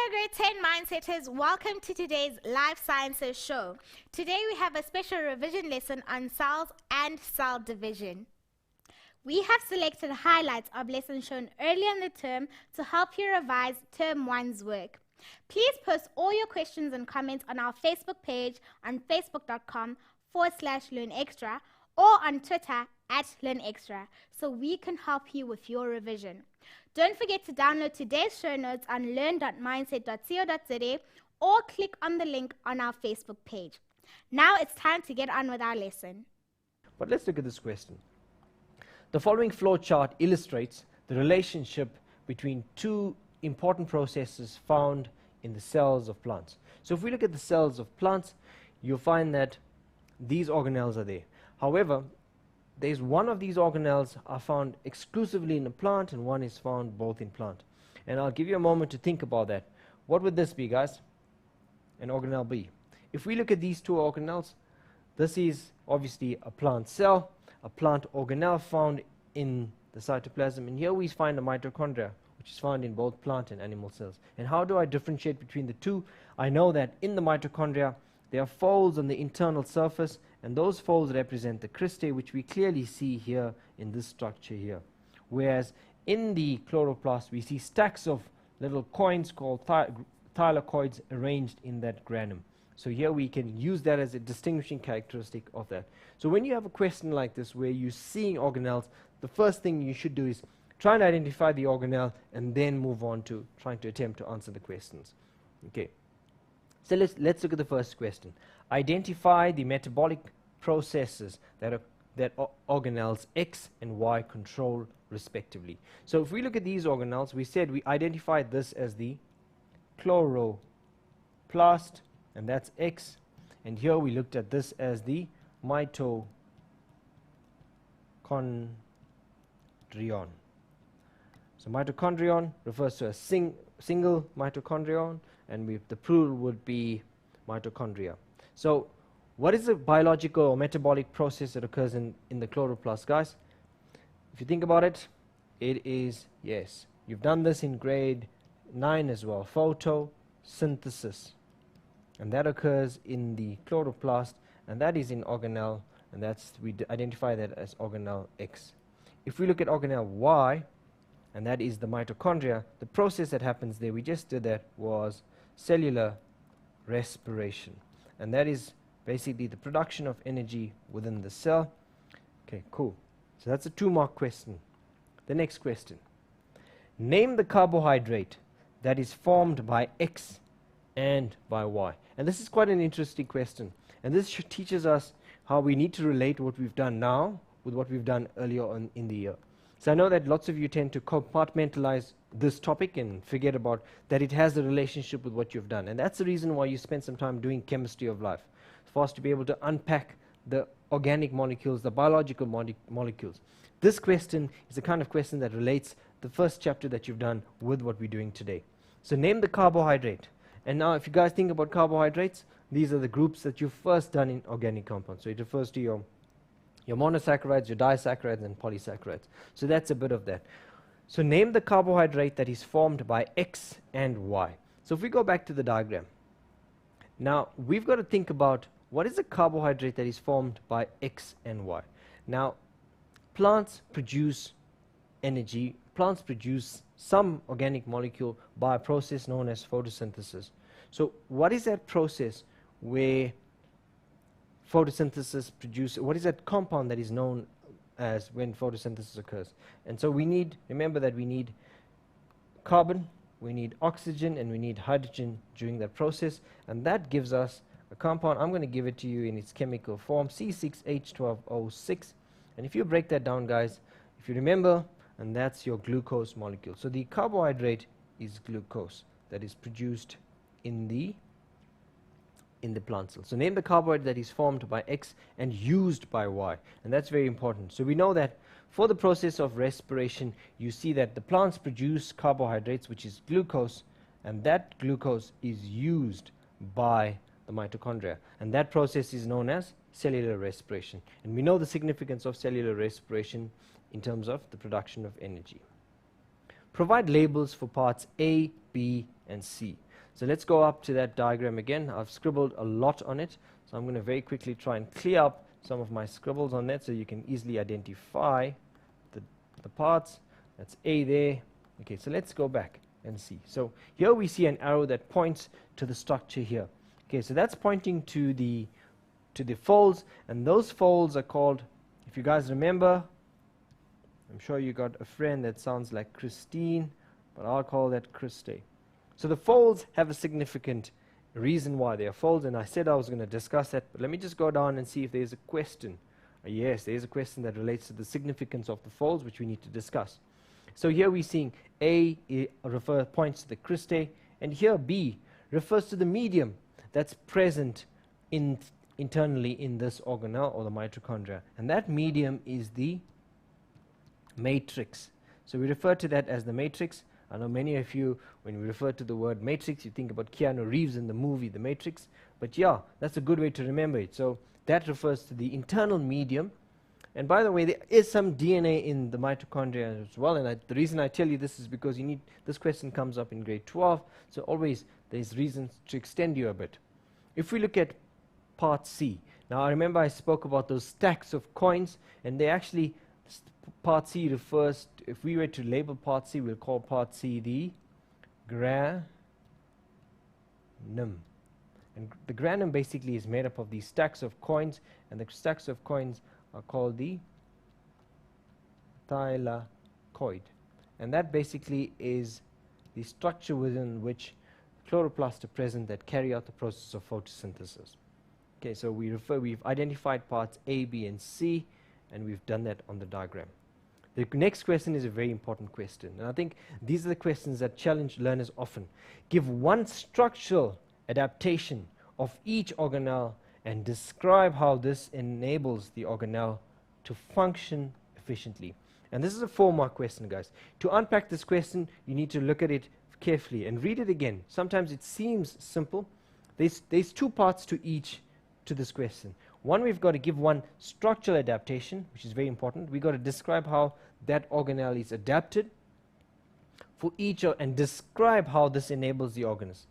Hello grade 10 Mindsetters, welcome to today's Life Sciences show. Today we have a special revision lesson on cells and cell division. We have selected highlights of lessons shown earlier in the term to help you revise term 1's work. Please post all your questions and comments on our Facebook page on facebook.com/learnextra or on Twitter @learnextra so we can help you with your revision. Don't forget to download today's show notes on learn.mindset.co.za or click on the link on our Facebook page. Now it's time to get on with our lesson. But let's look at this question. The following flow chart illustrates the relationship between two important processes found in the cells of plants. So if we look at the cells of plants, you'll find that these organelles are there. However, there's one of these organelles are found exclusively in a plant and one is found both in plant. And I'll give you a moment to think about that. What would this be, guys? An organelle B. If we look at these two organelles, this is obviously a plant cell, a plant organelle found in the cytoplasm, and here we find a mitochondria, which is found in both plant and animal cells. And how do I differentiate between the two? I know that in the mitochondria, there are folds on the internal surface, and those folds represent the cristae, which we clearly see here in this structure here. Whereas in the chloroplast, we see stacks of little coins called thylakoids arranged in that granum. So here we can use that as a distinguishing characteristic of that. So when you have a question like this where you're seeing organelles, the first thing you should do is try and identify the organelle and then move on to trying to attempt to answer the questions. Okay. So let's look at the first question. Identify the metabolic processes that organelles X and Y control respectively. So if we look at these organelles, we said we identified this as the chloroplast, and that's X. And here we looked at this as the mitochondrion. So mitochondrion refers to a single mitochondrion, and the plural would be mitochondria. So what is the biological or metabolic process that occurs in the chloroplast, guys? If you think about it, it is, yes, you've done this in grade 9 as well, photosynthesis. And that occurs in the chloroplast, and that is in organelle, and we identify that as organelle X. If we look at organelle Y, and that is the mitochondria, the process that happens there, we just did that, was cellular respiration. And that is basically the production of energy within the cell. Okay, cool. So that's a 2-mark question. The next question. Name the carbohydrate that is formed by X and by Y. And this is quite an interesting question. And this teaches us how we need to relate what we've done now with what we've done earlier on in the year. So I know that lots of you tend to compartmentalize this topic and forget about that it has a relationship with what you've done. And that's the reason why you spend some time doing chemistry of life, for us to be able to unpack the organic molecules, the biological molecules. This question is the kind of question that relates the first chapter that you've done with what we're doing today. So name the carbohydrate. And now if you guys think about carbohydrates, these are the groups that you've first done in organic compounds. So it refers to your monosaccharides, your disaccharides, and polysaccharides. So that's a bit of that. So name the carbohydrate that is formed by X and Y. So if we go back to the diagram, now we've got to think about what is a carbohydrate that is formed by X and Y. Now, plants produce energy. Plants produce some organic molecule by a process known as photosynthesis. So what is that process where photosynthesis produces, what is that compound that is known as when photosynthesis occurs? And so remember that we need carbon, we need oxygen, and we need hydrogen during that process, and that gives us a compound. I'm going to give it to you in its chemical form, C6H12O6. And if you break that down, guys, if you remember, and that's your glucose molecule. So the carbohydrate is glucose that is produced in the plant cell. So name the carbohydrate that is formed by X and used by Y. And that's very important. So we know that for the process of respiration, you see that the plants produce carbohydrates, which is glucose, and that glucose is used by the mitochondria. And that process is known as cellular respiration. And we know the significance of cellular respiration in terms of the production of energy. Provide labels for parts A, B, and C. So let's go up to that diagram again. I've scribbled a lot on it, so I'm going to very quickly try and clear up some of my scribbles on that so you can easily identify the parts. That's A there. Okay, so let's go back and see. So here we see an arrow that points to the structure here. Okay, so that's pointing to the folds, and those folds are called, if you guys remember, I'm sure you got a friend that sounds like Christine, but I'll call that Christe. So the folds have a significant reason why they are folds, and I said I was going to discuss that, but let me just go down and see if there's a question. Yes, there's a question that relates to the significance of the folds, which we need to discuss. So here we're seeing A points to the cristae, and here B refers to the medium that's present internally in this organelle or the mitochondria, and that medium is the matrix. So we refer to that as the matrix. I know many of you, when we refer to the word matrix, you think about Keanu Reeves in the movie The Matrix, but yeah, that's a good way to remember it. So that refers to the internal medium. And by the way, there is some DNA in the mitochondria as well, and the reason I tell you this is because this question comes up in grade 12, so always there's reasons to extend you a bit. If we look at part C, now I remember I spoke about those stacks of coins, and they actually, part C refers to, if we were to label part C, we'll call part C the granum. And the granum basically is made up of these stacks of coins, and the stacks of coins are called the thylakoid. And that basically is the structure within which chloroplasts are present that carry out the process of photosynthesis. Okay, so we've identified parts A, B, and C, and we've done that on the diagram. The next question is a very important question, and I think these are the questions that challenge learners often. Give one structural adaptation of each organelle and describe how this enables the organelle to function efficiently. And this is a 4-mark question, guys. To unpack this question, you need to look at it carefully and read it again. Sometimes it seems simple. There's 2 parts to this question. One, we've got to give one structural adaptation, which is very important. We've got to describe how that organelle is adapted for each, and describe how this enables the organism.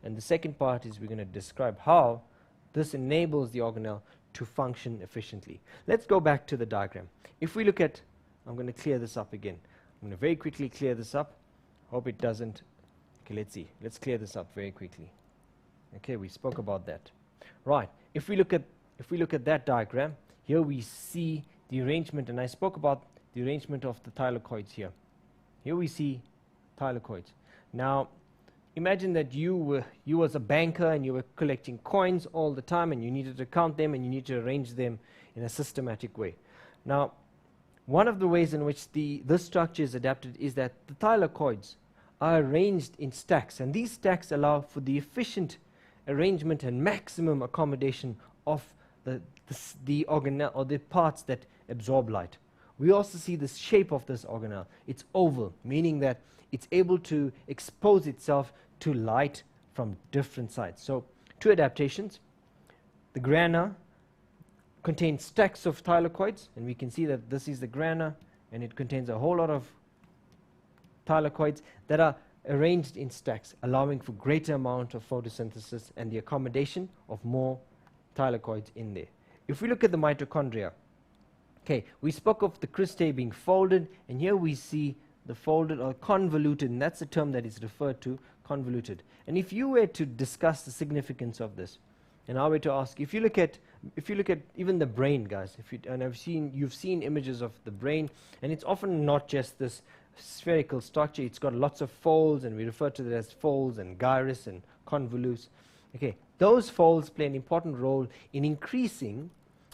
And the second part is we're going to describe how this enables the organelle to function efficiently. Let's go back to the diagram. If we look at, I'm going to clear this up again. I'm going to very quickly clear this up. Hope it doesn't. Okay, let's see. Let's clear this up very quickly. Okay, we spoke about that. Right. If we look at that diagram, here we see the arrangement, and I spoke about the arrangement of the thylakoids here. Here we see thylakoids. Now, imagine that you was a banker and you were collecting coins all the time, and you needed to count them and you need to arrange them in a systematic way. Now, one of the ways in which this structure is adapted is that the thylakoids are arranged in stacks, and these stacks allow for the efficient arrangement and maximum accommodation of the organelle, or the parts that absorb light. We also see the shape of this organelle. It's oval, meaning that it's able to expose itself to light from different sides. So, 2 adaptations. The grana contains stacks of thylakoids, and we can see that this is the grana, and it contains a whole lot of thylakoids that are arranged in stacks, allowing for greater amount of photosynthesis and the accommodation of more thylakoids in there. If we look at the mitochondria, okay, we spoke of the cristae being folded, and here we see the folded or convoluted, and that's the term that is referred to, convoluted. And if you were to discuss the significance of this, and I were to ask, if you look at even the brain, guys, you've seen images of the brain, and it's often not just this spherical structure, it's got lots of folds, and we refer to it as folds and gyrus and convolutes. Okay, those folds play an important role in increasing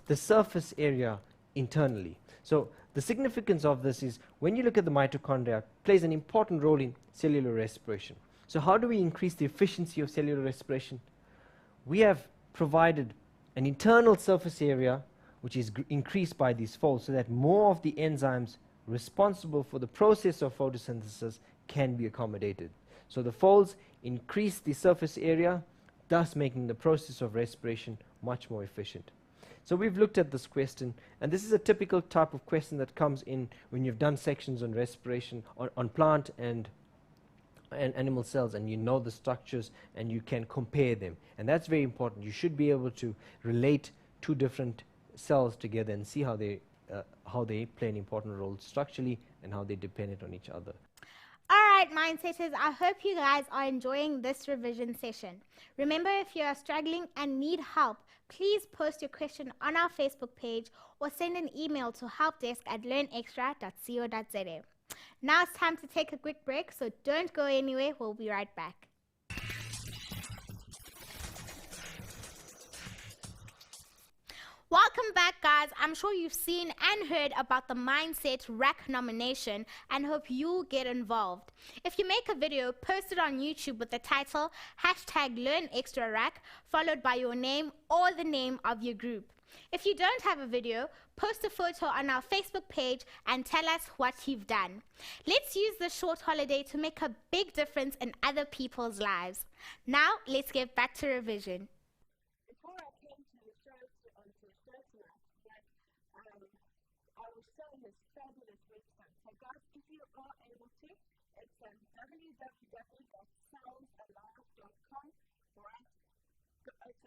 the surface area internally. So the significance of this is, when you look at the mitochondria, it plays an important role in cellular respiration. So how do we increase the efficiency of cellular respiration? We have provided an internal surface area which is increased by these folds, so that more of the enzymes responsible for the process of photosynthesis can be accommodated. So the folds increase the surface area, thus making the process of respiration much more efficient. So we've looked at this question, and this is a typical type of question that comes in when you've done sections on respiration, on plant and animal cells, and you know the structures, and you can compare them. And that's very important. You should be able to relate two different cells together and see how they play an important role structurally and how they depend on each other. Alright, Mindsetters, I hope you guys are enjoying this revision session. Remember, if you are struggling and need help, please post your question on our Facebook page or send an email to helpdesk@learnextra.co.za. Now it's time to take a quick break, so don't go anywhere. We'll be right back. Welcome back, guys. I'm sure you've seen and heard about the Mindset Rack nomination and hope you'll get involved. If you make a video, post it on YouTube with the title #LearnExtraRack followed by your name or the name of your group. If you don't have a video, post a photo on our Facebook page and tell us what you've done. Let's use this short holiday to make a big difference in other people's lives. Now, let's get back to revision. Before I came to the show onto the show tonight, I was showing this fabulous website. So guys, if you are able to, it's www.soundsalive.com, right?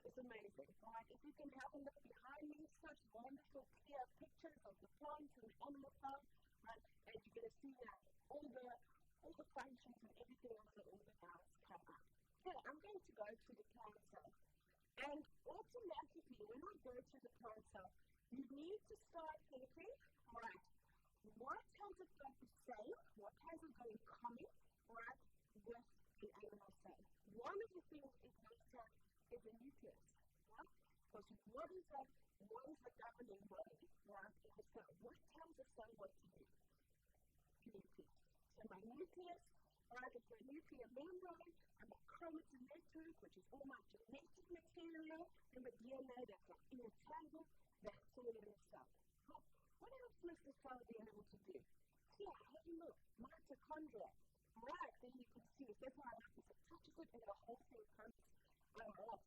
It's amazing, right? If you can have a look behind me, such wonderful clear pictures of the plants and the animal farm, right? And you're going to see that all the functions and everything else that all the hours come up. Okay, I'm going to go to the plant cell. And automatically, when I go to the plant cell, you need to start thinking, right, what has it got to say, what has it got in common, right, with the animal cell? One of the things is a nucleus, right? Because what is the governing body, right, in the cell? What tells the cell what to do? Nucleus. So my nucleus, right, is the nuclear membrane, and the chromatin network, which is all my genetic material, and the DNA that's like intertangled, that's all in the cell. What else must the cell be able to do? Here, have a look, mitochondria. Right, then you can see, that's why I like to touch it and the whole thing comes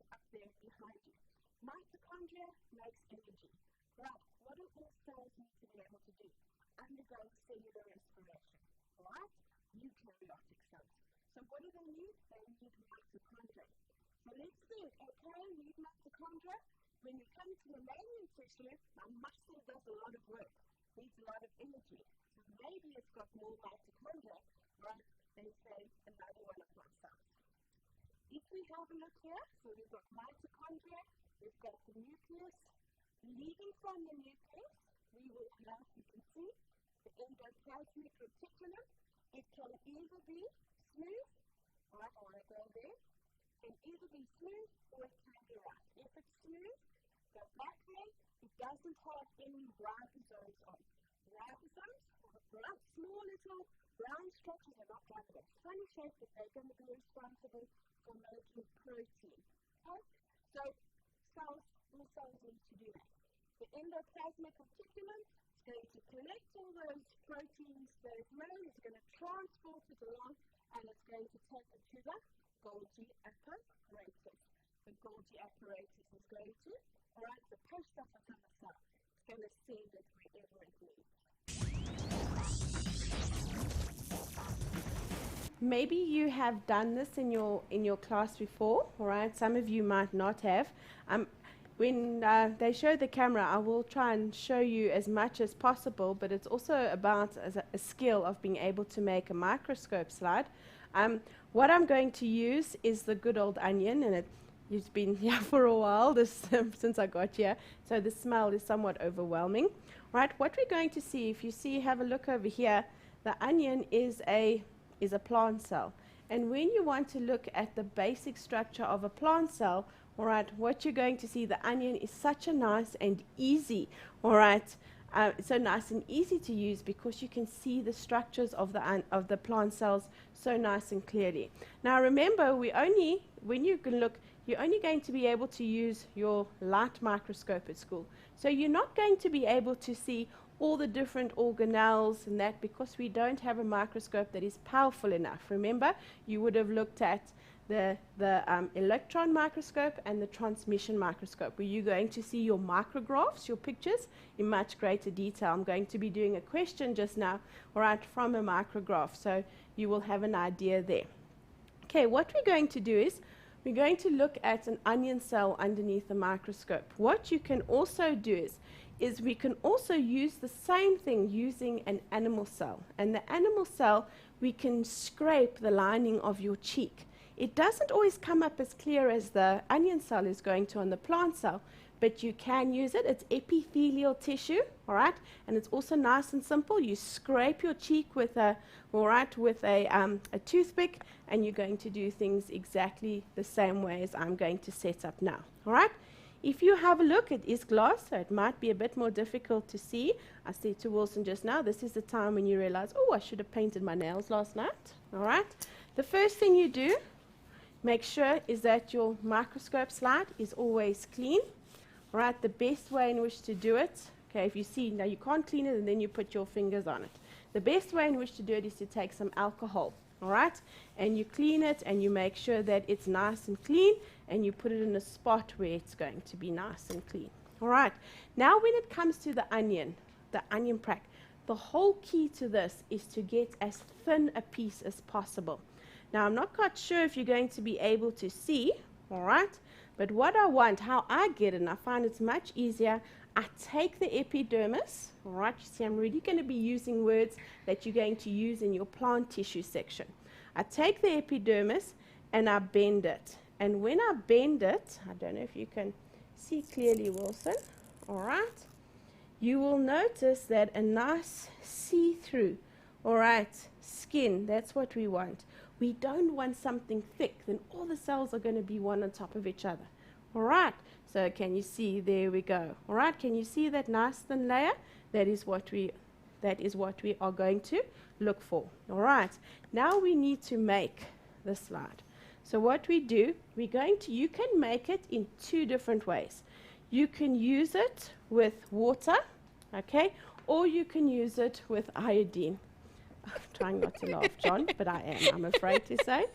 up there behind you. Mitochondria makes energy. Right, what do all cells need to be able to do? Undergo cellular respiration. Right? Eukaryotic cells. So what do they need? They need mitochondria. So let's think, okay, need mitochondria. When you come to mammalian tissue, my muscle does a lot of work, needs a lot of energy. So maybe it's got more mitochondria, right, than say another one of my cells. If we have a look here, so we've got mitochondria, we've got the nucleus. Leaving from the nucleus, we will have, you can see, the endoplasmic reticulum. It can either be smooth, right, I want to go there. It can either be smooth or it can be rough. If it's smooth, go back there, it doesn't have any ribosomes on. Ribosomes are small little brown structures are not like that. Funny shape that they're going to be responsible for making protein. Okay? So cells need to do that. The endoplasmic reticulum is going to collect all those proteins that it's made, it's going to transport it along, and it's going to take it to the Golgi apparatus. The Golgi apparatus is going to, alright, the post office on the cell. It's going to send it wherever it needs. Maybe you have done this in your class before, all right? Some of you might not have. When they show the camera, I will try and show you as much as possible, but it's also about a skill of being able to make a microscope slide. What I'm going to use is the good old onion, and it's been here for a while since I got here, so the smell is somewhat overwhelming. Right, what we're going to see, if you see, have a look over here, the onion is a plant cell. And when you want to look at the basic structure of a plant cell, all right, what you're going to see, the onion is such a nice and easy, all right, so nice and easy to use because you can see the structures of the plant cells so nice and clearly. Now remember, when you can look, you're only going to be able to use your light microscope at school. So you're not going to be able to see all the different organelles and that because we don't have a microscope that is powerful enough. Remember, you would have looked at the electron microscope and the transmission microscope, where you're going to see your micrographs, your pictures, in much greater detail. I'm going to be doing a question just now, all right, from a micrograph, so you will have an idea there. Okay, what we're going to do is we're going to look at an onion cell underneath the microscope. What you can also do is we can also use the same thing using an animal cell. And the animal cell, we can scrape the lining of your cheek. It doesn't always come up as clear as the onion cell is going to on the plant cell, but you can use it. It's epithelial tissue, all right? And it's also nice and simple. You scrape your cheek with a toothpick, and you're going to do things exactly the same way as I'm going to set up now, all right? If you have a look, it is glass, so it might be a bit more difficult to see. I said to Wilson just now, this is the time when you realize, oh, I should have painted my nails last night, all right? The first thing you do, make sure is that your microscope slide is always clean. All right, the best way in which to do it, okay, if you see, now you can't clean it and then you put your fingers on it. The best way in which to do it is to take some alcohol, all right, and you clean it and you make sure that it's nice and clean and you put it in a spot where it's going to be nice and clean. All right, now when it comes to the onion prac, the whole key to this is to get as thin a piece as possible. Now, I'm not quite sure if you're going to be able to see, all right, but what I want, how I get it, and I find it's much easier, I take the epidermis, all right, you see I'm really going to be using words that you're going to use in your plant tissue section. I take the epidermis and I bend it. And when I bend it, I don't know if you can see clearly, Wilson, all right, you will notice that a nice see-through, all right, skin, that's what we want. We don't want something thick, then all the cells are going to be one on top of each other. All right, so can you see? There we go. All right, can you see that nice thin layer? That is what we are going to look for. All right, now we need to make the slide. So what we do, you can make it in two different ways. You can use it with water, okay, or you can use it with iodine. I'm trying not to laugh, John, but I am, I'm afraid to say.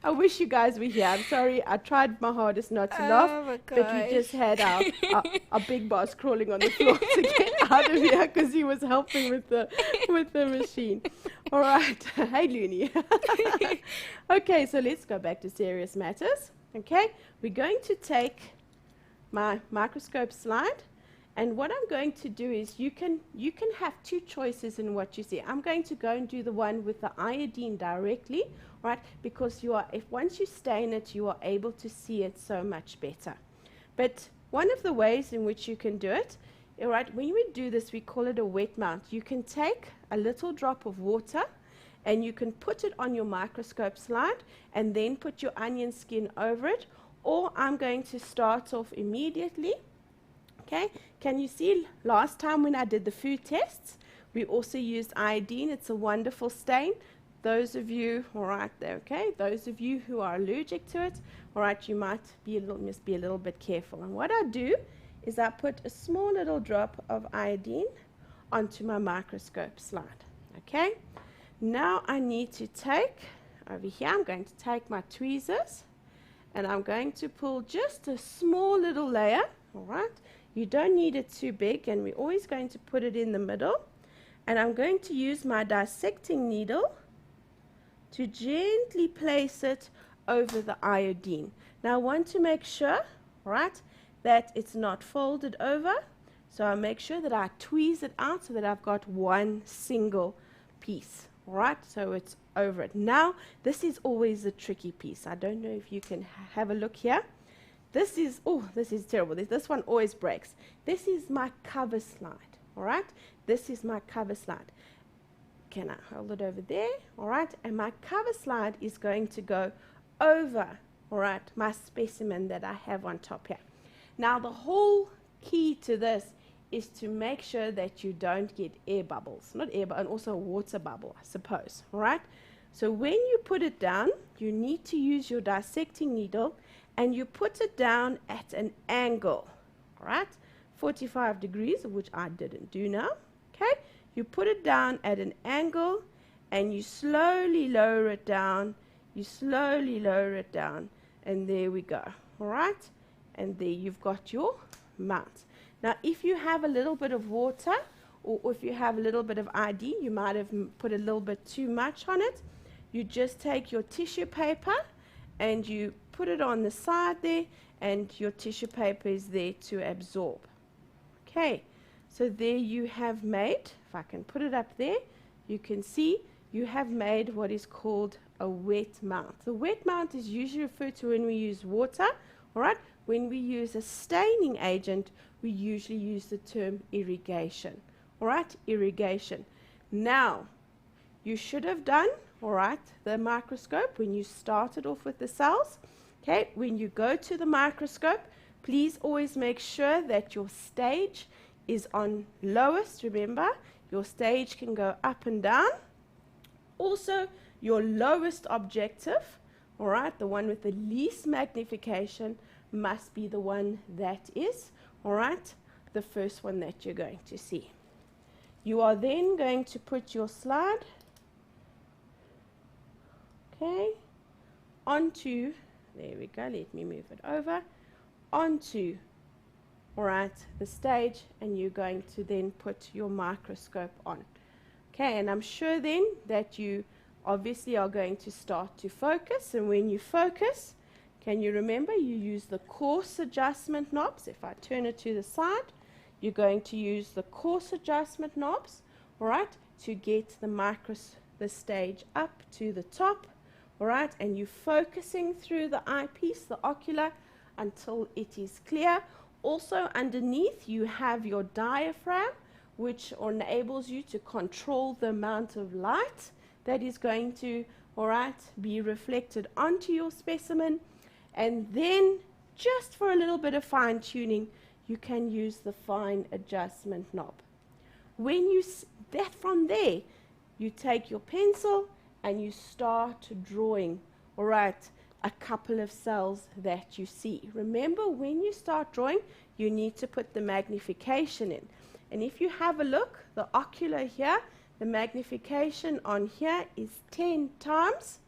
I wish you guys were here. I'm sorry, I tried my hardest not to laugh, but we just had our big boss crawling on the floor to get out of here because he was helping with the machine. All right, hey Looney. Okay, so let's go back to serious matters. Okay, we're going to take my microscope slide. And what I'm going to do is you can have two choices in what you see. I'm going to go and do the one with the iodine directly, right? Because once you stain it, you are able to see it so much better. But one of the ways in which you can do it, all right, when we do this, we call it a wet mount. You can take a little drop of water and you can put it on your microscope slide and then put your onion skin over it. Or I'm going to start off immediately. Okay, can you see last time when I did the food tests, we also used iodine. It's a wonderful stain. Those of you, all right, okay, those of you who are allergic to it, all right, you must be a little bit careful. And what I do is I put a small little drop of iodine onto my microscope slide. Okay, now I need to take, over here, I'm going to take my tweezers and I'm going to pull just a small little layer, all right. You don't need it too big, and we're always going to put it in the middle. And I'm going to use my dissecting needle to gently place it over the iodine. Now I want to make sure, right, that it's not folded over. So I make sure that I tweeze it out so that I've got one single piece, right? So it's over it. Now, this is always a tricky piece. I don't know if you can have a look here. This is terrible. This one always breaks. This is my cover slide, all right? This is my cover slide. Can I hold it over there? All right, and my cover slide is going to go over, all right, my specimen that I have on top here. Now, the whole key to this is to make sure that you don't get air bubbles, not air, but and also a water bubble, I suppose, all right? So when you put it down, you need to use your dissecting needle and you put it down at an angle, all right? 45 degrees, which I didn't do now, okay? You put it down at an angle and you slowly lower it down. You slowly lower it down, and there we go, all right? And there you've got your mount. Now, if you have a little bit of water or if you have a little bit of iodine, you might have put a little bit too much on it. you just take your tissue paper and you put it on the side there, and your tissue paper is there to absorb. Okay, so there you have made, if I can put it up there, you can see you have made what is called a wet mount. The wet mount is usually referred to when we use water, all right? When we use a staining agent, we usually use the term irrigation, all right? Irrigation. Now, you should have done, all right, the microscope when you started off with the cells. Okay, when you go to the microscope, please always make sure that your stage is on lowest. Remember, your stage can go up and down. Also, your lowest objective, all right, the one with the least magnification, must be the one that is, all right, the first one that you're going to see. You are then going to put your slide, okay, onto, there we go, let me move it over, onto, all right, the stage, and you're going to then put your microscope on. Okay, and I'm sure then that you obviously are going to start to focus, and when you focus, can you remember you use the coarse adjustment knobs? If I turn it to the side, you're going to use the coarse adjustment knobs, all right, to get the stage up to the top, all right, and you're focusing through the eyepiece, the ocular, until it is clear. Also underneath you have your diaphragm, which enables you to control the amount of light that is going to, all right, be reflected onto your specimen. And then, just for a little bit of fine tuning, you can use the fine adjustment knob. When you from there, you take your pencil and you start drawing, all right, a couple of cells that you see. Remember, when you start drawing, you need to put the magnification in. And if you have a look, the ocular here, the magnification on here is 10 times.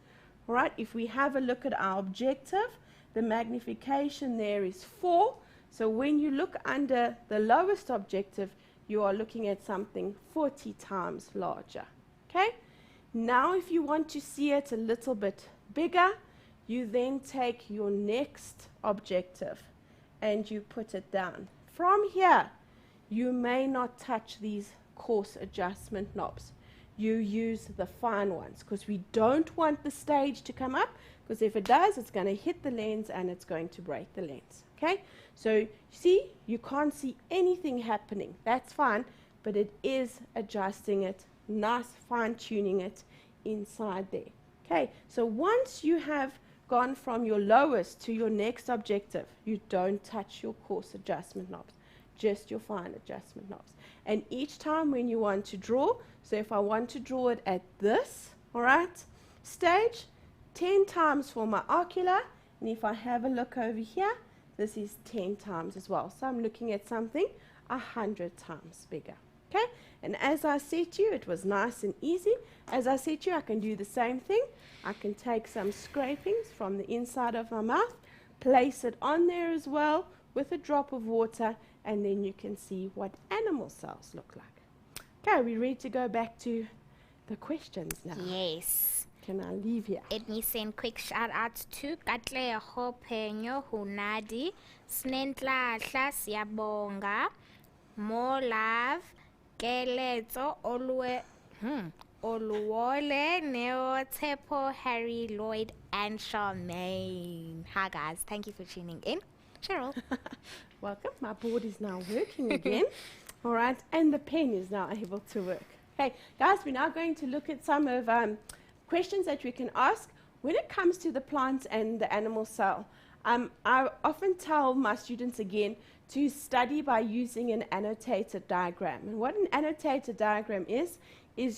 All right, if we have a look at our objective, the magnification there is 4. So when you look under the lowest objective, you are looking at something 40 times larger. Okay? Now if you want to see it a little bit bigger, you then take your next objective and you put it down. From here, you may not touch these coarse adjustment knobs. You use the fine ones because we don't want the stage to come up, because if it does, it's going to hit the lens and it's going to break the lens. Okay? So, see, you can't see anything happening. That's fine, but it is adjusting it, nice fine-tuning it inside there. Okay? So once you have gone from your lowest to your next objective, you don't touch your coarse adjustment knobs, just your fine adjustment knobs. And each time when you want to draw, so if I want to draw it at this, all right, stage, 10 times for my ocular, and if I have a look over here, this is 10 times as well. So I'm looking at something 100 times bigger. Okay? And as I said to you, it was nice and easy. As I said to you, I can do the same thing. I can take some scrapings from the inside of my mouth, place it on there as well with a drop of water, and then you can see what animal cells look like. Okay, are we ready to go back to the questions now? Yes. Can I leave here? Let me send quick shout out to Katleho Penyo Hunadi, Snentlahla Siyabonga, More Love, Keletso Oluwole, Neo Tepo, Harry Lloyd, and Charmaine. Hi guys, thank you for tuning in. Cheryl. Welcome. My board is now working again. All right, and the pen is now able to work. Okay, guys, we're now going to look at some of questions that we can ask when it comes to the plant and the animal cell. I often tell my students again to study by using an annotated diagram. And what an annotated diagram is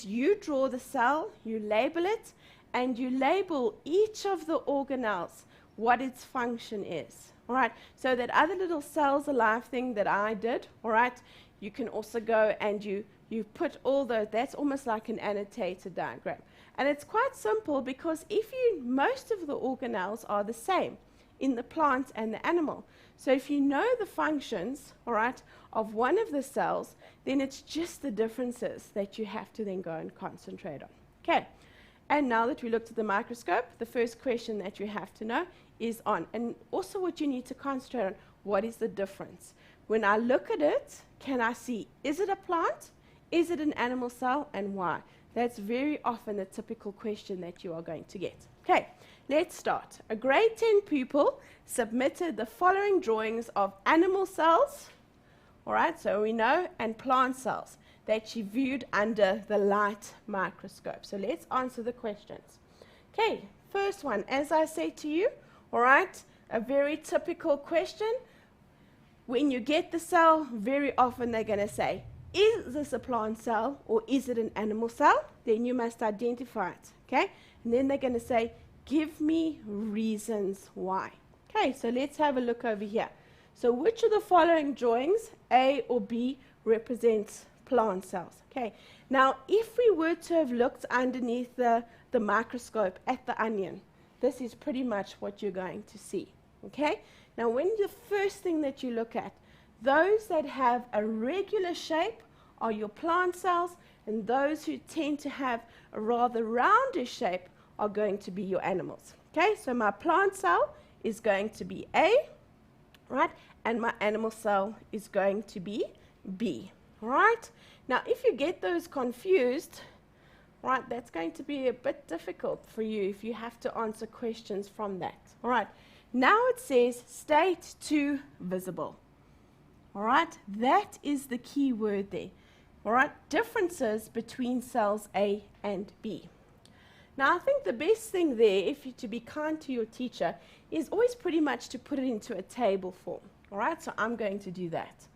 you draw the cell, you label it, and you label each of the organelles what its function is. All right, so that other little cells alive thing that I did, all right, you can also go and you put all those, that's almost like an annotated diagram. And it's quite simple because most of the organelles are the same in the plant and the animal. So if you know the functions, all right, of one of the cells, then it's just the differences that you have to then go and concentrate on. Okay, And now that we looked at the microscope, the first question that you have to know is on. And also what you need to concentrate on, what is the difference? When I look at it, can I see, is it a plant? Is it an animal cell, and why? That's very often the typical question that you are going to get. Okay, let's start. A grade 10 pupil submitted the following drawings of animal cells, all right, so we know, and plant cells that she viewed under the light microscope. So let's answer the questions. Okay, first one, as I say to you, all right, a very typical question. When you get the cell, very often they're going to say, is this a plant cell or is it an animal cell? Then you must identify it, okay? And then they're going to say, give me reasons why. Okay, so let's have a look over here. So which of the following drawings, A or B, represents plant cells? Okay, now if we were to have looked underneath the microscope at the onion, this is pretty much what you're going to see, okay? Now when the first thing that you look at, those that have a regular shape are your plant cells, and those who tend to have a rather roundish shape are going to be your animals. Okay, so my plant cell is going to be A, right, and my animal cell is going to be B, right? Now if you get those confused, right, that's going to be a bit difficult for you if you have to answer questions from that. All right, now it says state 2 visible. All right, that is the key word there. All right, differences between cells A and B. Now, I think the best thing there, if you to be kind to your teacher, is always pretty much to put it into a table form. All right, so I'm going to do that.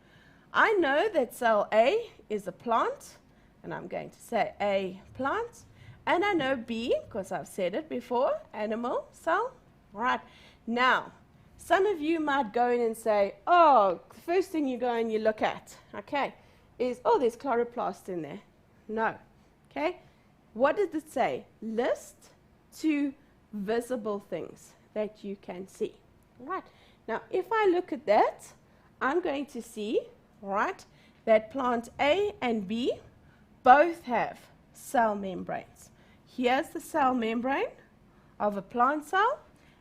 I know that cell A is a plant, and I'm going to say A plant. And I know B, because I've said it before, animal cell. All right, now, some of you might go in and say, oh, the first thing you go and you look at, okay, is, oh, there's chloroplast in there. No, okay? What did it say? List 2 visible things that you can see. All right, now if I look at that, I'm going to see, all right, that plant A and B both have cell membranes. Here's the cell membrane of a plant cell,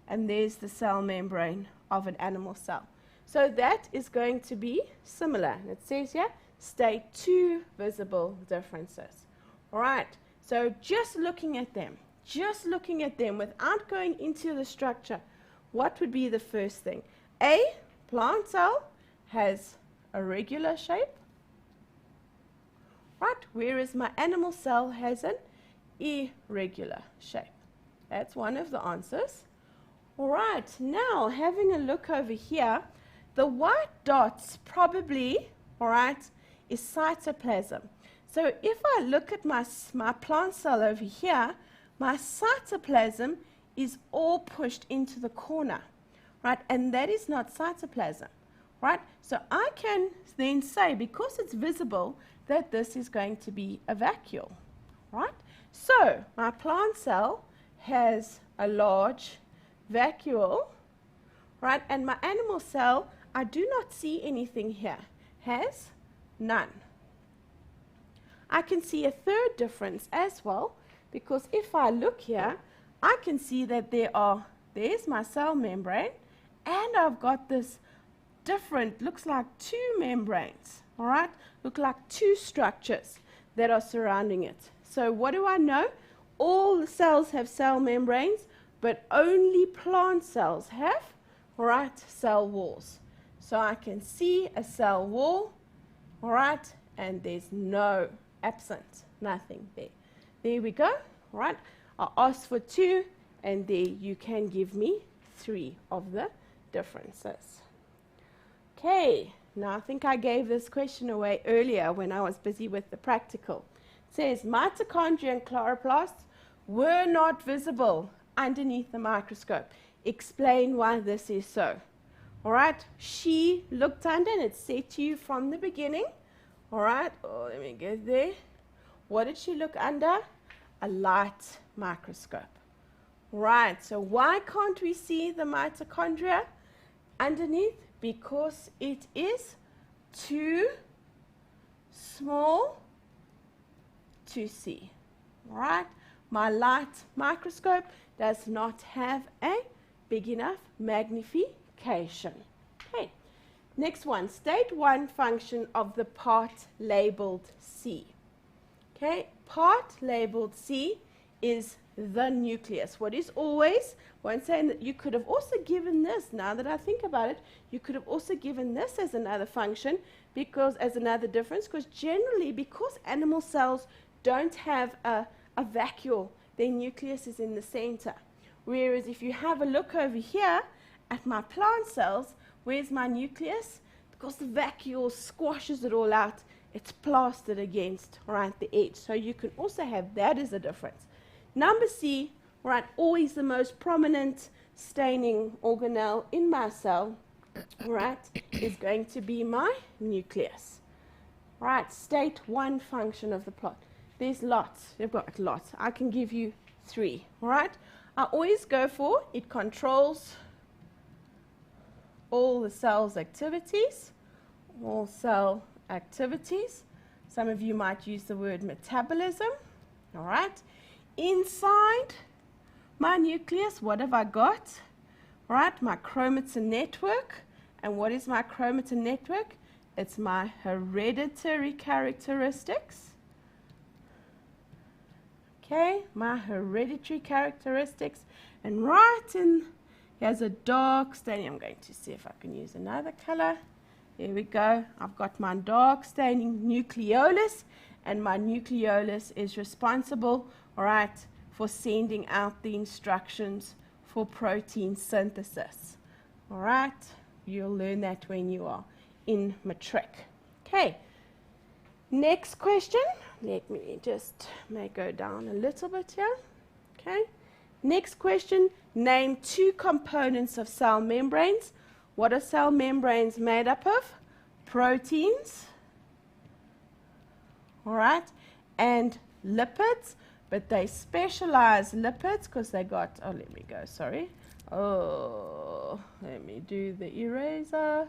and there's the cell membrane of an animal cell. So that is going to be similar. It says here, state 2 visible differences. All right, so just looking at them without going into the structure, what would be the first thing? A, plant cell, has a regular shape, right? Whereas my animal cell has an irregular shape. That's one of the answers. All right, now having a look over here, the white dots probably, all right, is cytoplasm. So if I look at my plant cell over here, my cytoplasm is all pushed into the corner, right? And that is not cytoplasm, right? So I can then say, because it's visible, that this is going to be a vacuole, right? So my plant cell has a large vacuole, right? And my animal cell, I do not see anything here, has none. I can see a third difference as well, because if I look here, I can see that there's my cell membrane, and I've got this different, looks like 2 membranes, all right? Look like 2 structures that are surrounding it. So what do I know? All the cells have cell membranes, but only plant cells have, all right, cell walls. So I can see a cell wall, all right, and there's no absent, nothing there. There we go, all right. I asked for 2, and there you can give me 3 of the differences. Okay, now I think I gave this question away earlier when I was busy with the practical. It says mitochondria and chloroplasts were not visible underneath the microscope. Explain why this is so. All right, she looked under, and it said to you from the beginning, all right, oh, let me get there. What did she look under? A light microscope. Right, so why can't we see the mitochondria underneath? Because it is too small to see. Right? my light microscope does not have a big enough magnification. Okay, next one, state one function of the part labeled C. Okay, part labeled C is the nucleus. What is always, one saying that you could have also given this, now that I think about it, you could have also given this as another function, because as another difference, because generally, because animal cells don't have a vacuole, their nucleus is in the center. Whereas if you have a look over here at my plant cells, where's my nucleus? Because the vacuole squashes it all out, it's plastered against, right, the edge. So you can also have that as a difference. Number C, right, always the most prominent staining organelle in my cell, right, is going to be my nucleus. Right, state one function of the plot. There's lots. You've got lots. I can give you 3, right? I always go for it controls all the cell's activities, all cell activities. Some of you might use the word metabolism, all right? Inside my nucleus, what have I got? Right, my chromatin network. And what is my chromatin network? It's my hereditary characteristics. Okay, my hereditary characteristics. And right in, here's a dark staining. I'm going to see if I can use another color. There we go. I've got my dark staining nucleolus. And my nucleolus is responsible, all right, for sending out the instructions for protein synthesis. All right, you'll learn that when you are in matric. Okay, next question. Let me just go down a little bit here. Okay, next question. Name 2 components of cell membranes. What are cell membranes made up of? Proteins, all right, and lipids. But they specialize lipids because they got, oh, let me go, sorry. Oh, let me do the eraser.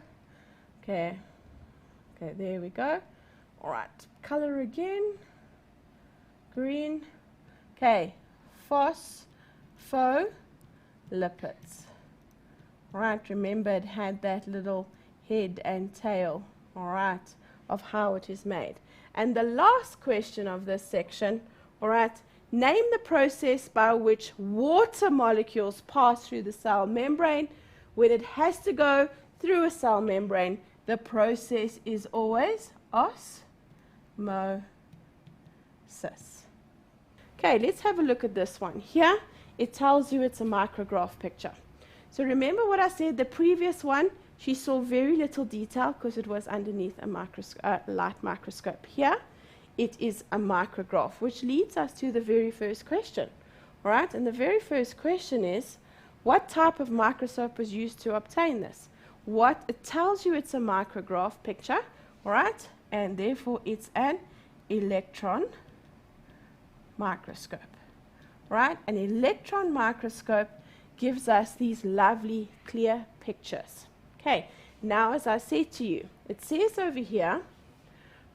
Okay, okay, there we go. All right, color again, green. Okay, phospholipids. All right, remember it had that little head and tail, all right, of how it is made. And the last question of this section, all right, name the process by which water molecules pass through the cell membrane. When it has to go through a cell membrane, the process is always osmosis. Okay, let's have a look at this one. Here, it tells you it's a micrograph picture. So remember what I said, the previous one, she saw very little detail because it was underneath a light microscope. Here, it is a micrograph, which leads us to the very first question. All right, and the very first question is, what type of microscope was used to obtain this? It tells you it's a micrograph picture, all right, and therefore it's an electron microscope. Right? An electron microscope gives us these lovely clear pictures. Okay, now as I said to you, it says over here,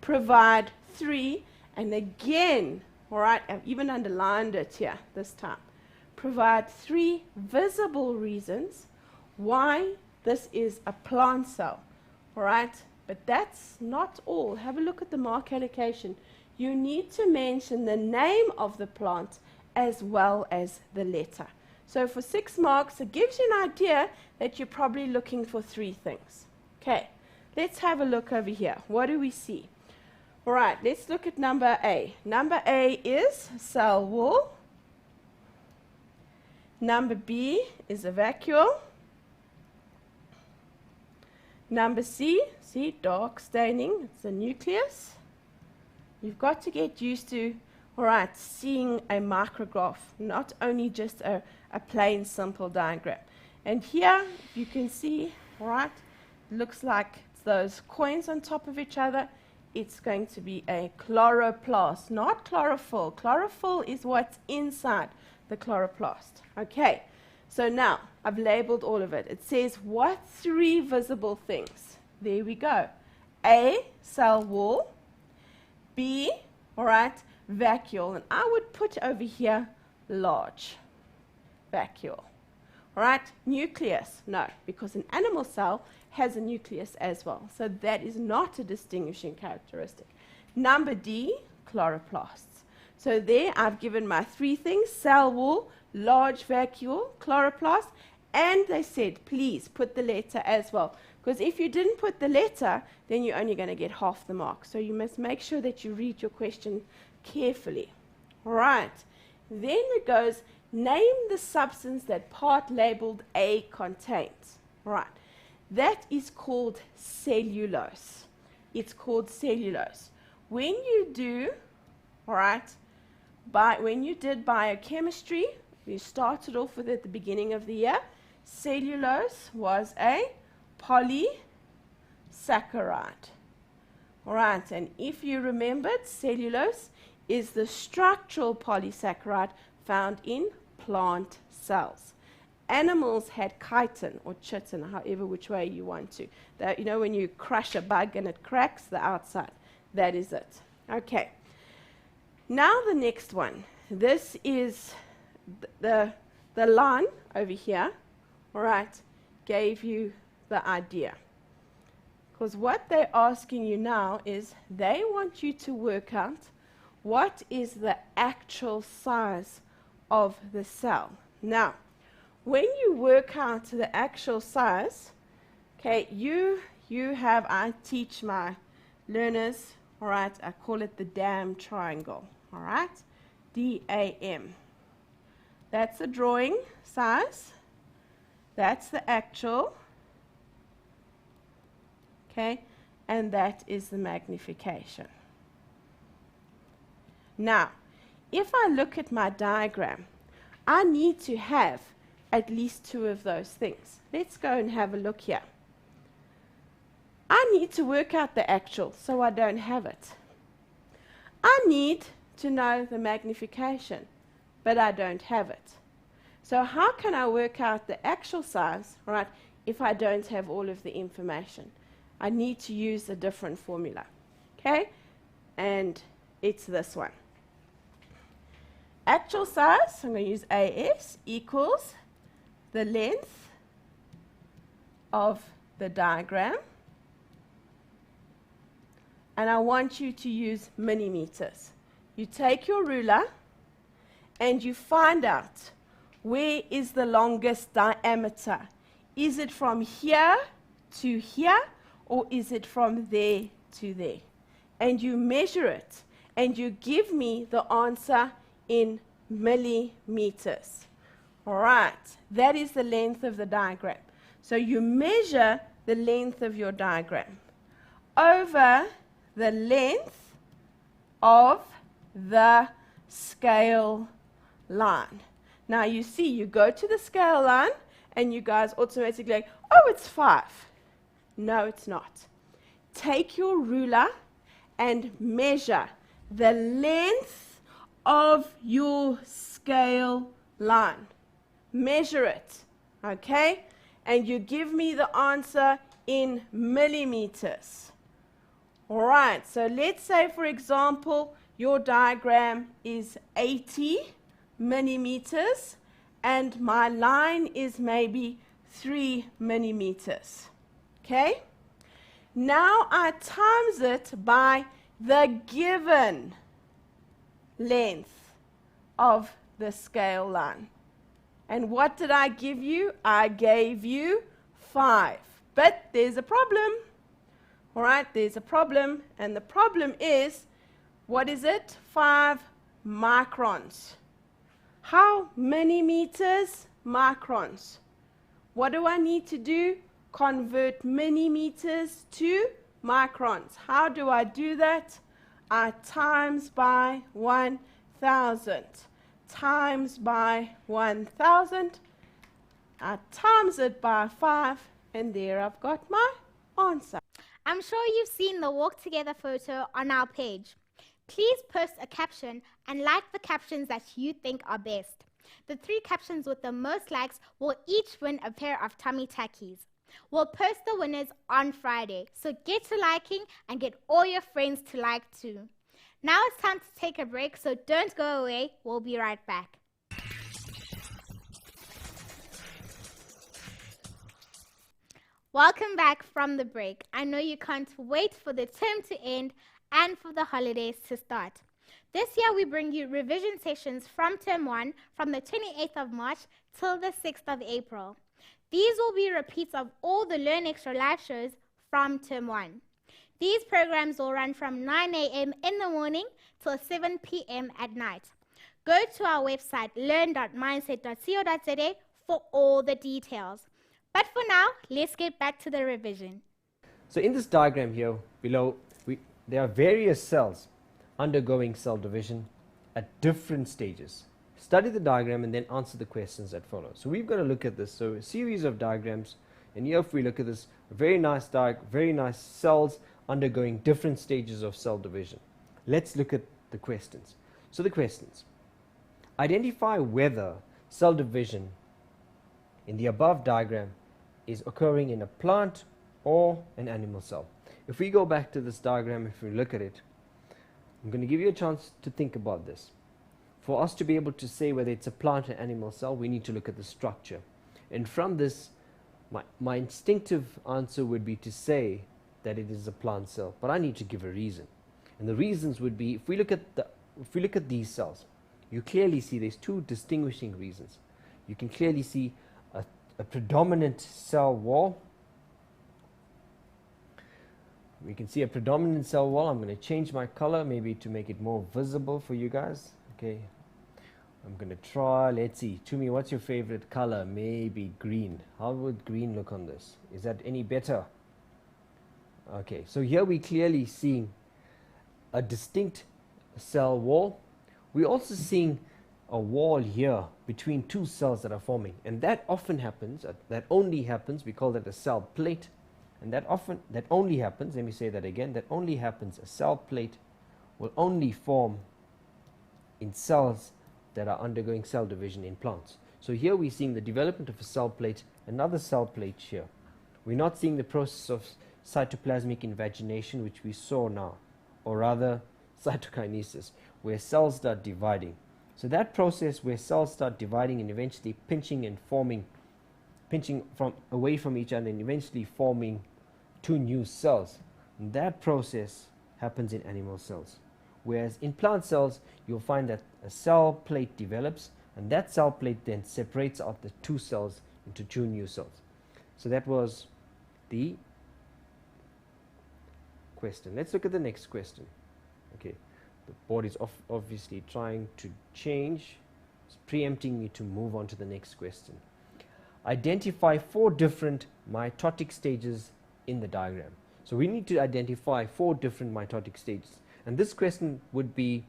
provide 3, and again, all right, I've even underlined it here this time. Provide 3 visible reasons why this is a plant cell, all right? But that's not all. Have a look at the mark allocation. You need to mention the name of the plant as well as the letter. So for 6 marks, it gives you an idea that you're probably looking for 3 things. Okay, let's have a look over here. What do we see? All right, let's look at number A. Number A is cell wall. Number B is a vacuole. Number C, see, dark staining, it's the nucleus. You've got to get used to, all right, seeing a micrograph, not only just a plain simple diagram. And here you can see, all right, looks like it's those coins on top of each other. It's going to be a chloroplast, not chlorophyll. Chlorophyll is what's inside the chloroplast. Okay, so now I've labeled all of it. It says what 3 visible things? There we go. A, cell wall. B, all right, vacuole. And I would put over here large vacuole. All right, nucleus, no, because an animal cell has a nucleus as well. So that is not a distinguishing characteristic. Number D, chloroplasts. So there I've given my three things: cell wall, large vacuole, chloroplast, and they said, please put the letter as well. Because if you didn't put the letter, then you're only going to get half the mark. So you must make sure that you read your question carefully. All right. Then it goes, name the substance that part labeled A contains. All right. That is called cellulose. It's called cellulose. When you do, all right, when you did biochemistry, we started off with it at the beginning of the year, cellulose was a polysaccharide. All right, and if you remembered, cellulose is the structural polysaccharide found in plant cells. Animals had chitin or chitin, however which way you want to. That, you know, when you crush a bug and it cracks the outside, that is it. Okay. Now the next one. This is the line over here, all right, gave you the idea. Because what they're asking you now is they want you to work out what is the actual size of the cell. Now, when you work out the actual size, okay, I teach my learners, all right, I call it the DAM triangle, all right, DAM. That's the drawing size. That's the actual, okay, and that is the magnification. Now, if I look at my diagram, I need to have at least two of those things. Let's go and have a look here. I need to work out the actual, so I don't have it. I need to know the magnification, but I don't have it. So how can I work out the actual size, right, if I don't have all of the information? I need to use a different formula, okay? And it's this one. Actual size, I'm going to use AS, equals the length of the diagram. And I want you to use millimeters. You take your ruler and you find out where is the longest diameter. Is it from here to here, or is it from there to there? And you measure it, and you give me the answer in millimeters. All right, that is the length of the diagram. So you measure the length of your diagram over the length of the scale line. Now you see, you go to the scale line and you guys automatically like, oh, it's 5. No, it's not. Take your ruler and measure the length of your scale line. Measure it, okay? And you give me the answer in millimeters. All right, so let's say, for example, your diagram is 80 millimeters and my line is maybe 3 millimeters. Okay? Now I times it by the given length of the scale line. And what did I give you? I gave you 5. But there's a problem. All right, there's a problem. And the problem is, what is it? 5 microns. How many meters? Microns. What do I need to do? Convert millimeters to microns. How do I do that? I times by 1,000. Times by 1,000. I times it by 5, and there I've got my answer. I'm sure you've seen the walk together photo on our page. Please post a caption and like the captions that you think are best. The 3 captions with the most likes will each win a pair of tummy tackies. We'll post the winners on Friday, so get to liking and get all your friends to like too. Now it's time to take a break, so don't go away. We'll be right back. Welcome back from the break. I know you can't wait for the term to end and for the holidays to start. This year we bring you revision sessions from term 1 from the 28th of March till the 6th of April. These will be repeats of all the Learn Extra live shows from term 1. These programs will run from 9 a.m. in the morning till 7 p.m. at night. Go to our website learn.mindset.co.za for all the details. But for now, let's get back to the revision. So in this diagram here below, there are various cells undergoing cell division at different stages. Study the diagram and then answer the questions that follow. So we've got to look at this. So a series of diagrams, and here if we look at this, very nice cells undergoing different stages of cell division. Let's look at the questions. So the questions. Identify whether cell division in the above diagram is occurring in a plant or an animal cell. If we go back to this diagram, if we look at it, I'm going to give you a chance to think about this. For us to be able to say whether it's a plant or animal cell, we need to look at the structure. And from this, my instinctive answer would be to say that it is a plant cell, but I need to give a reason. And the reasons would be, if we look at these cells, you clearly see there's two distinguishing reasons. You can clearly see a predominant cell wall. We can see a predominant cell wall. I'm going to change my color maybe to make it more visible for you guys. Okay, I'm going to try, let's see, Tumi, what's your favorite color? Maybe green. How would green look on this? Is that any better? Okay, so here we're clearly seeing a distinct cell wall. We're also seeing a wall here between two cells that are forming, and that often happens, that only happens, we call that a cell plate, and that only happens, let me say that again, that only happens, a cell plate will only form in cells that are undergoing cell division in plants. So here we're seeing the development of a cell plate, another cell plate here. We're not seeing the process of cytoplasmic invagination, which we saw now, or rather cytokinesis, where cells start dividing. So that process where cells start dividing and eventually pinching and forming, pinching from away from each other and eventually forming two new cells, and that process happens in animal cells. Whereas in plant cells, you'll find that a cell plate develops, and that cell plate then separates out the two cells into two new cells. So that was the question. Let's look at the next question. Okay, the board is obviously trying to change. It's preempting me to move on to the next question. Identify 4 different mitotic stages in the diagram. So we need to identify 4 different mitotic stages. And this question would be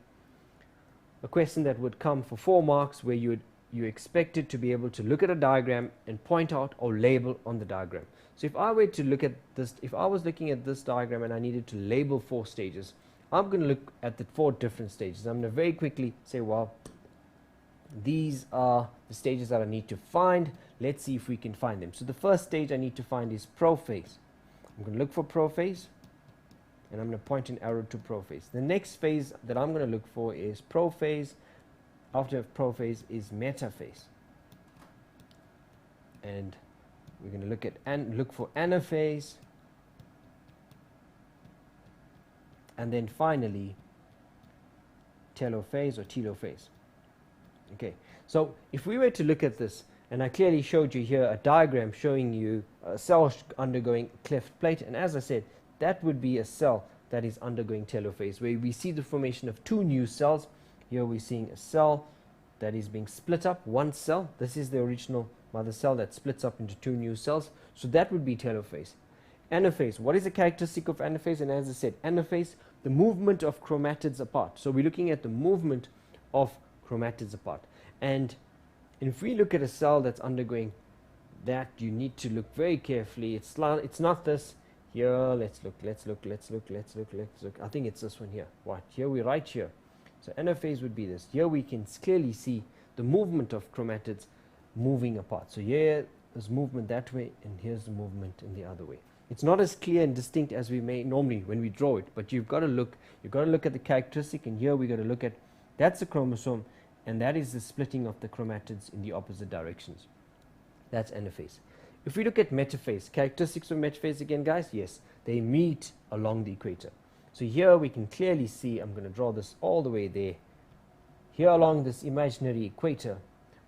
a question that would come for 4 marks, where you expected to be able to look at a diagram and point out or label on the diagram. So if I were to look at this, if I was looking at this diagram and I needed to label 4 stages, I'm going to look at the 4 different stages. I'm going to very quickly say, well, these are the stages that I need to find. Let's see if we can find them. So the first stage I need to find is prophase. I'm going to look for prophase, and I'm going to point an arrow to prophase. The next phase that I'm going to look for is prophase. After prophase is metaphase, and we're going to look at look for anaphase, and then finally telophase or telophase. Okay, so if we were to look at this, and I clearly showed you here a diagram showing you a cell undergoing cleft plate, and as I said, that would be a cell that is undergoing telophase, where we see the formation of 2 new cells. Here we're seeing a cell that is being split up, 1 cell. This is the original mother cell that splits up into 2 new cells. So that would be telophase. Anaphase, what is the characteristic of anaphase? And as I said, anaphase, the movement of chromatids apart. So we're looking at the movement of chromatids apart. And if we look at a cell that's undergoing that, you need to look very carefully. It's not this. Here, let's look. I think it's this one here. What? Here we're right here. So anaphase would be this. Here we can clearly see the movement of chromatids moving apart. So here there's movement that way, and here's the movement in the other way. It's not as clear and distinct as we may normally when we draw it, but you've got to look at the characteristic, and here we've got to look at, that's the chromosome, and that is the splitting of the chromatids in the opposite directions. That's anaphase. If we look at metaphase, characteristics of metaphase again, guys, yes, they meet along the equator. So here we can clearly see, I'm going to draw this all the way there. Here along this imaginary equator,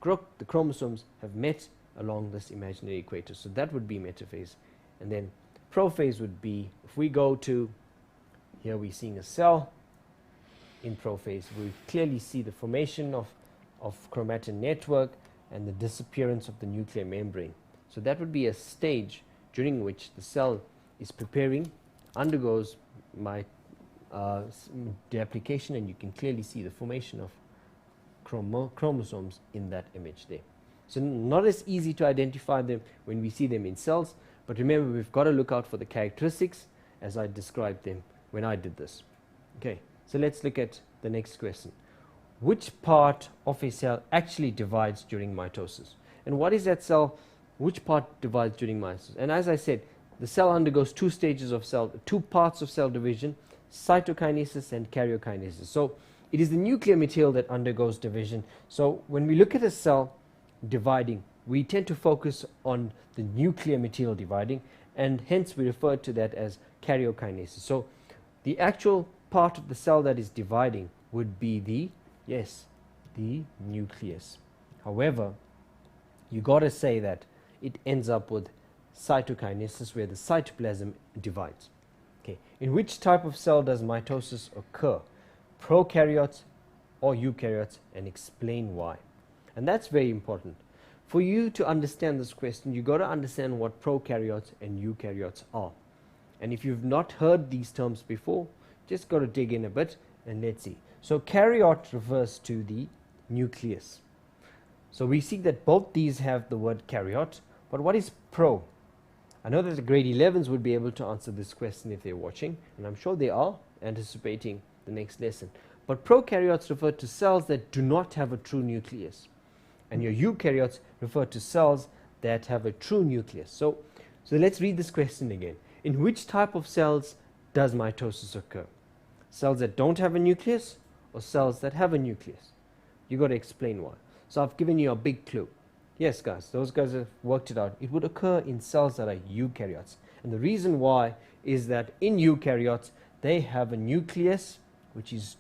the chromosomes have met along this imaginary equator. So that would be metaphase. And then prophase would be, if we go to, here we're seeing a cell in prophase, we clearly see the formation of chromatin network and the disappearance of the nuclear membrane. So that would be a stage during which the cell is preparing, undergoes deapplication, and you can clearly see the formation of chromosomes in that image there. So not as easy to identify them when we see them in cells, but remember, we've got to look out for the characteristics as I described them when I did this. Okay, so let's look at the next question. Which part of a cell actually divides during mitosis? And what is that cell? Which part divides during mitosis? And as I said, the cell undergoes two parts of cell division, cytokinesis and karyokinesis. So it is the nuclear material that undergoes division. So when we look at a cell dividing, we tend to focus on the nuclear material dividing, and hence we refer to that as karyokinesis. So the actual part of the cell that is dividing would be the nucleus. However, you got to say that it ends up with cytokinesis, where the cytoplasm divides. Okay, in which type of cell does mitosis occur? Prokaryotes or eukaryotes, and explain why. And that's very important. For you to understand this question, you got to understand what prokaryotes and eukaryotes are. And if you've not heard these terms before, just got to dig in a bit and let's see. So karyote refers to the nucleus. So we see that both these have the word karyote, but what is pro? I know that the grade 11s would be able to answer this question if they're watching, and I'm sure they are anticipating the next lesson. But prokaryotes refer to cells that do not have a true nucleus, and your eukaryotes refer to cells that have a true nucleus. So let's read this question again. In which type of cells does mitosis occur? Cells that don't have a nucleus or cells that have a nucleus? You got to explain why. So I've given you a big clue. Yes, guys, those guys have worked it out. It would occur in cells that are eukaryotes. And the reason why is that in eukaryotes, they have a nucleus, which is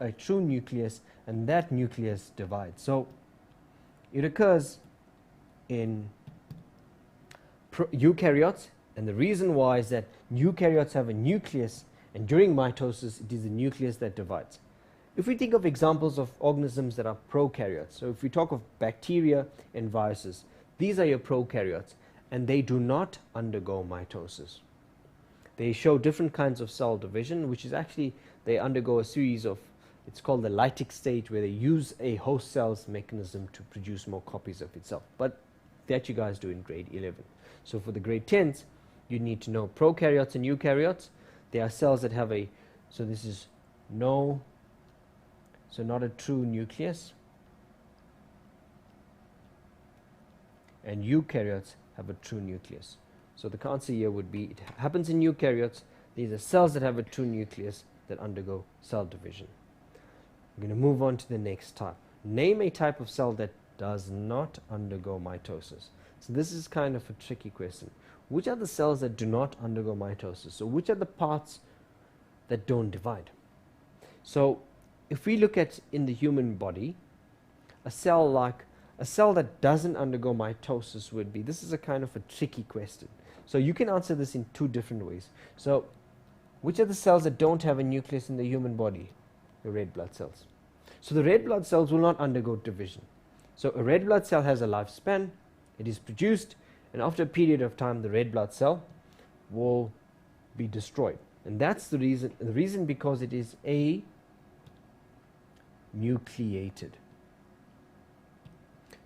a true nucleus, and that nucleus divides. So it occurs in eukaryotes, and the reason why is that eukaryotes have a nucleus, and during mitosis, it is the nucleus that divides. If we think of examples of organisms that are prokaryotes, so if we talk of bacteria and viruses, these are your prokaryotes, and they do not undergo mitosis. They show different kinds of cell division, which is actually, they undergo a series of, it's called the lytic stage, where they use a host cell's mechanism to produce more copies of itself. But that you guys do in grade 11. So for the grade 10s, you need to know prokaryotes and eukaryotes. They are cells that have a, so this is not a true nucleus. And eukaryotes have a true nucleus. So the answer here would be, it happens in eukaryotes. These are cells that have a true nucleus that undergo cell division. I'm going to move on to the next type. Name a type of cell that does not undergo mitosis. So this is kind of a tricky question. Which are the cells that do not undergo mitosis? So which are the parts that don't divide? So if we look at in the human body, a cell that doesn't undergo mitosis would be, this is a kind of a tricky question. So you can answer this in two different ways. So which are the cells that don't have a nucleus in the human body? The red blood cells. So the red blood cells will not undergo division. So a red blood cell has a lifespan, it is produced, and after a period of time the red blood cell will be destroyed. And that's the reason because it is nucleated.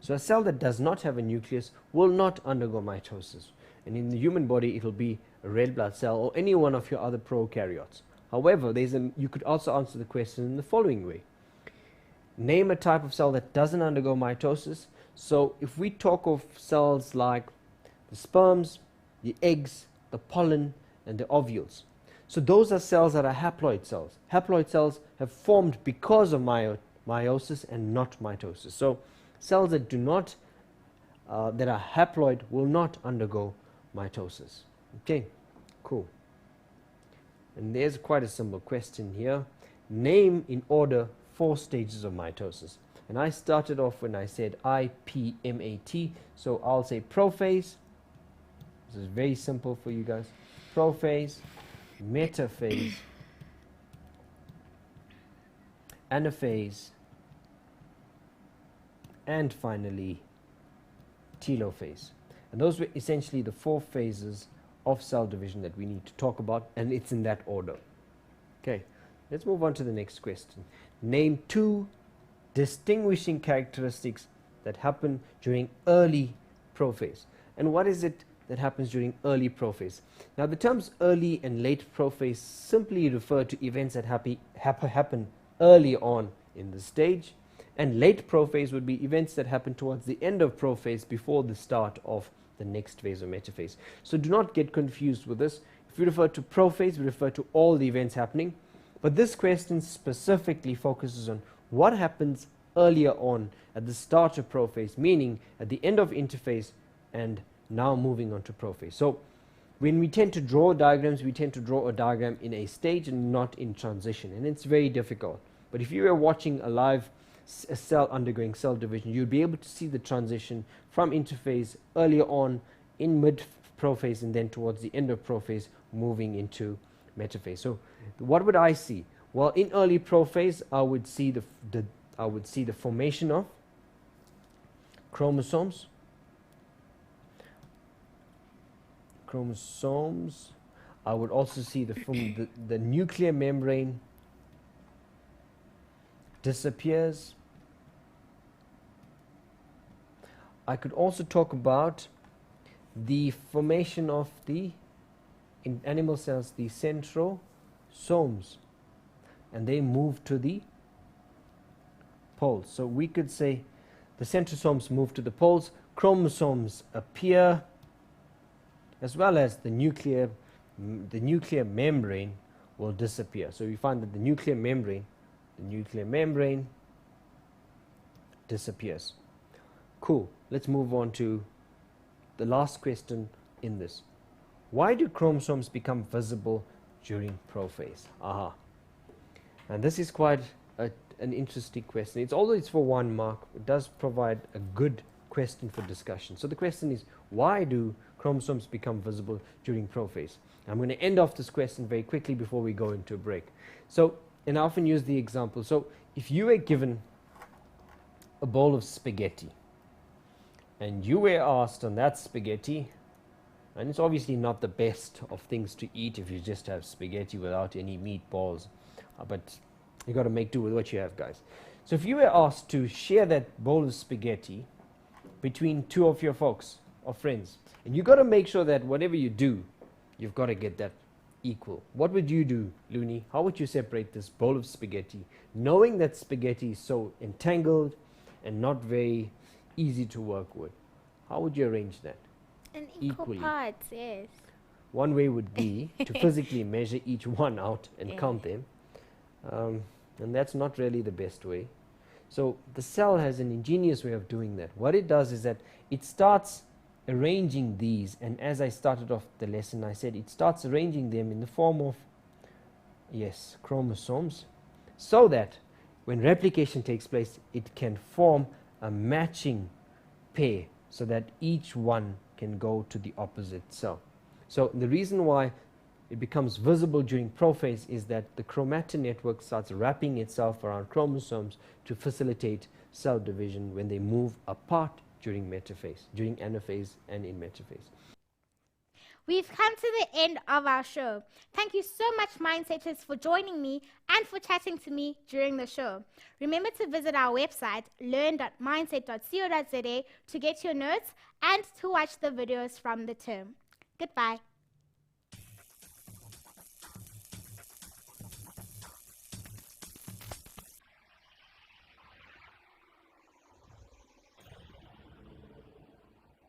So a cell that does not have a nucleus will not undergo mitosis. And in the human body it will be a red blood cell or any one of your other prokaryotes. However, you could also answer the question in the following way. Name a type of cell that doesn't undergo mitosis. So if we talk of cells like the sperms, the eggs, the pollen, and the ovules. So those are cells that are haploid cells. Haploid cells have formed because of meiosis and not mitosis. So cells that do not that are haploid will not undergo mitosis. Okay, cool. And there's quite a simple question here. Name in order 4 stages of mitosis. And I started off when I said IPMAT, so I'll say prophase. This is very simple for you guys. Prophase, metaphase, anaphase, and finally telophase. And those were essentially the 4 phases of cell division that we need to talk about, and it's in that order. Okay, let's move on to the next question. Name 2 distinguishing characteristics that happen during early prophase. And what is it that happens during early prophase? Now, the terms early and late prophase simply refer to events that happen early on in the stage, and late prophase would be events that happen towards the end of prophase before the start of the next phase or metaphase. So do not get confused with this. If we refer to prophase, we refer to all the events happening, but this question specifically focuses on what happens earlier on at the start of prophase, meaning at the end of interphase and now moving on to prophase. So when we tend to draw diagrams, we tend to draw a diagram in a stage and not in transition, and it's very difficult. But if you were watching a cell undergoing cell division, you'd be able to see the transition from interphase earlier on, in mid prophase, and then towards the end of prophase moving into metaphase. So what would I see? Well, in early prophase, I would see the formation of chromosomes. I would also see the nuclear membrane disappears. I could also talk about the formation of in animal cells, the centrosomes, and they move to the poles. So we could say the centrosomes move to the poles, chromosomes appear, as well as the nuclear membrane will disappear. So we find that the nuclear membrane disappears. Cool. Let's move on to the last question in this. Why do chromosomes become visible during prophase? Aha. And this is quite an interesting question. Although it's for 1 mark, it does provide a good question for discussion. So the question is, why do chromosomes become visible during prophase? I'm going to end off this question very quickly before we go into a break. So, and I often use the example. So if you were given a bowl of spaghetti, and you were asked on that spaghetti, and it's obviously not the best of things to eat if you just have spaghetti without any meatballs, but you got to make do with what you have, guys. So if you were asked to share that bowl of spaghetti between 2 of your folks or friends, and you got to make sure that whatever you do, you've got to get that equal. What would you do, Looney? How would you separate this bowl of spaghetti, knowing that spaghetti is so entangled and not very easy to work with? How would you arrange that? In equal parts, yes. One way would be to physically measure each one out and count them, and that's not really the best way. So the cell has an ingenious way of doing that. What it does is that it starts arranging these, and as I started off the lesson, I said it starts arranging them in the form of, yes, chromosomes, so that when replication takes place, it can form a matching pair so that each one can go to the opposite cell. So the reason why it becomes visible during prophase is that the chromatin network starts wrapping itself around chromosomes to facilitate cell division when they move apart during metaphase, during anaphase and in metaphase. We've come to the end of our show. Thank you so much, Mindsetters, for joining me and for chatting to me during the show. Remember to visit our website, learn.mindset.co.za, to get your notes and to watch the videos from the term. Goodbye.